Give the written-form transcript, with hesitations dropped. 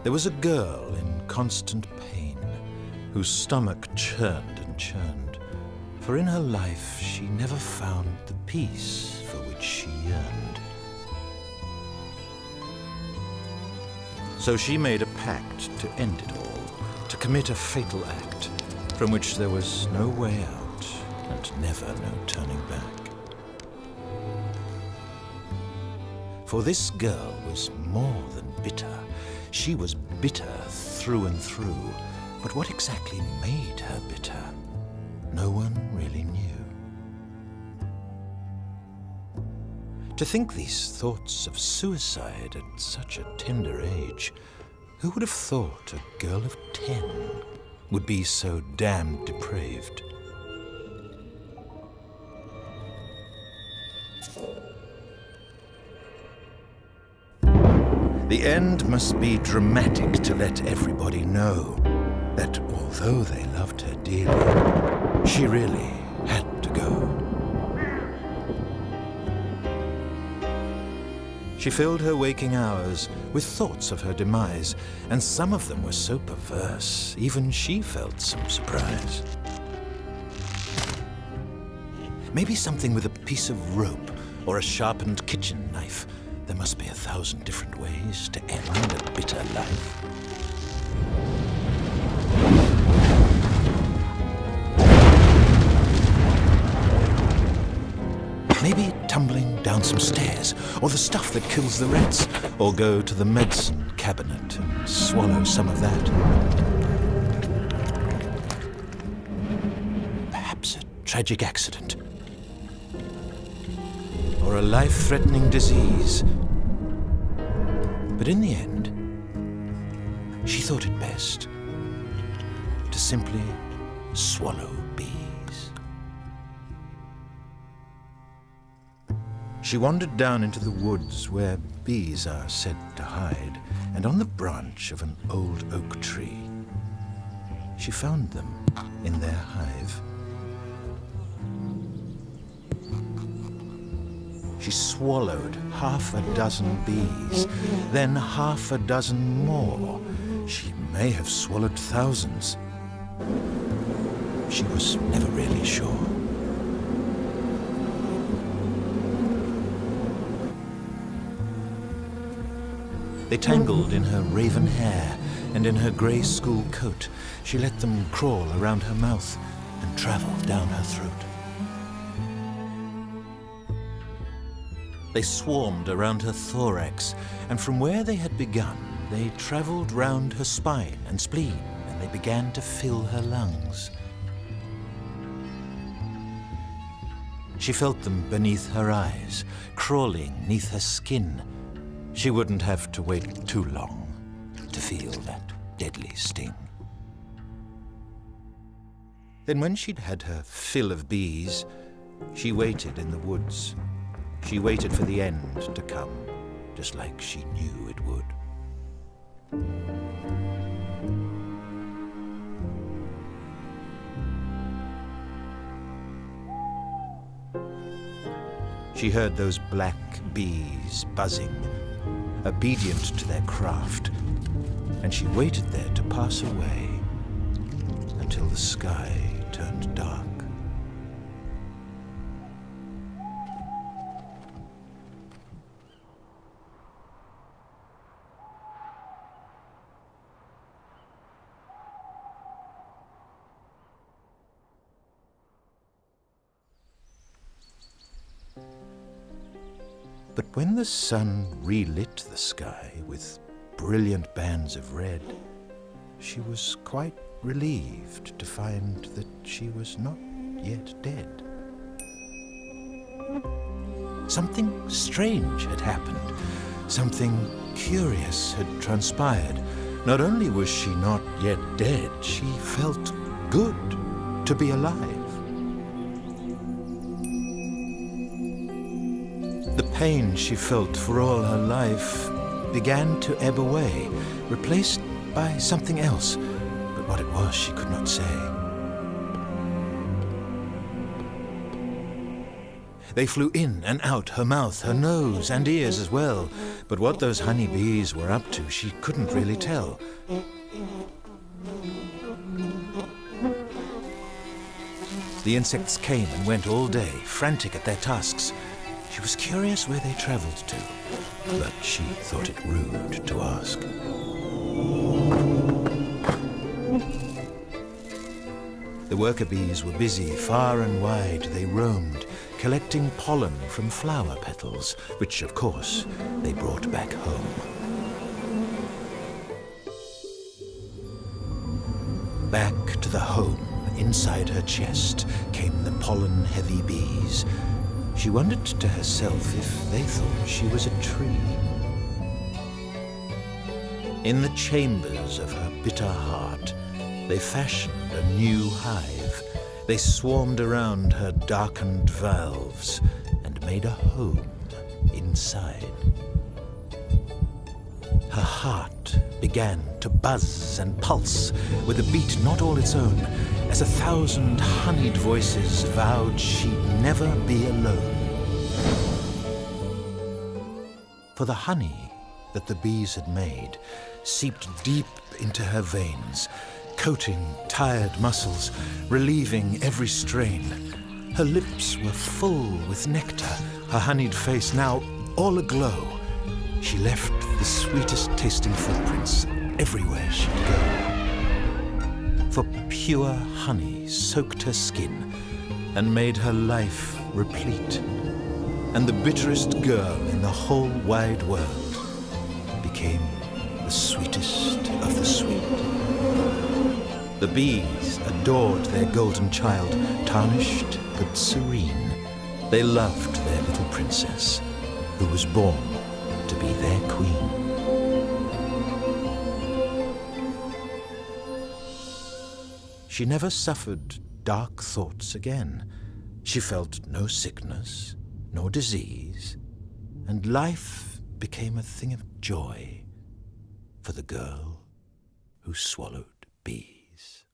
There was a girl in constant pain, whose stomach churned and churned, for in her life she never found the peace for which she yearned. So she made a pact to end it all, to commit a fatal act from which there was no way out and never no turning back. For this girl was more than bitter. She was bitter through and through. But what exactly made her bitter? No one really knew. To think these thoughts of suicide at such a tender age, who would have thought a girl of 10 would be so damned depraved? The end must be dramatic to let everybody know that although they loved her dearly, she really had to go. She filled her waking hours with thoughts of her demise, and some of them were so perverse, even she felt some surprise. Maybe something with a piece of rope or a sharpened kitchen knife. There must be 1,000 different ways to end a bitter life. Maybe tumbling down some stairs, or the stuff that kills the rats, or go to the medicine cabinet and swallow some of that. Perhaps a tragic accident, or a life-threatening disease. But in the end, she thought it best to simply swallow bees. She wandered down into the woods where bees are said to hide, and on the branch of an old oak tree, she found them in their hive. She swallowed 6 bees, then 6 more. She may have swallowed thousands. She was never really sure. They tangled in her raven hair and in her grey school coat. She let them crawl around her mouth and travel down her throat. They swarmed around her thorax, and from where they had begun, they travelled round her spine and spleen, and they began to fill her lungs. She felt them beneath her eyes, crawling neath her skin. She wouldn't have to wait too long to feel that deadly sting. Then when she'd had her fill of bees, she waited in the woods. She waited for the end to come, just like she knew it would. She heard those black bees buzzing, obedient to their craft, and she waited there to pass away until the sky turned dark. But when the sun relit the sky with brilliant bands of red, she was quite relieved to find that she was not yet dead. Something strange had happened. Something curious had transpired. Not only was she not yet dead, she felt good to be alive. The pain she felt for all her life began to ebb away, replaced by something else, but what it was she could not say. They flew in and out her mouth, her nose, and ears as well. But what those honey bees were up to, she couldn't really tell. The insects came and went all day, frantic at their tasks. She was curious where they traveled to, but she thought it rude to ask. The worker bees were busy. Far and wide they roamed, collecting pollen from flower petals, which, of course, they brought back home. Back to the home, inside her chest, came the pollen-heavy bees. She wondered to herself if they thought she was a tree. In the chambers of her bitter heart, they fashioned a new hive. They swarmed around her darkened valves and made a home inside. Her heart began to buzz and pulse with a beat not all its own, as 1,000 honeyed voices vowed she'd never be alone. For the honey that the bees had made seeped deep into her veins, coating tired muscles, relieving every strain. Her lips were full with nectar, her honeyed face now all aglow. She left the sweetest tasting footprints everywhere she'd go. For pure honey soaked her skin and made her life replete. And the bitterest girl in the whole wide world became the sweetest of the sweet. The bees adored their golden child, tarnished but serene. They loved their little princess, who was born to be their queen. She never suffered dark thoughts again. She felt no sickness, nor disease, and life became a thing of joy for the girl who swallowed bees.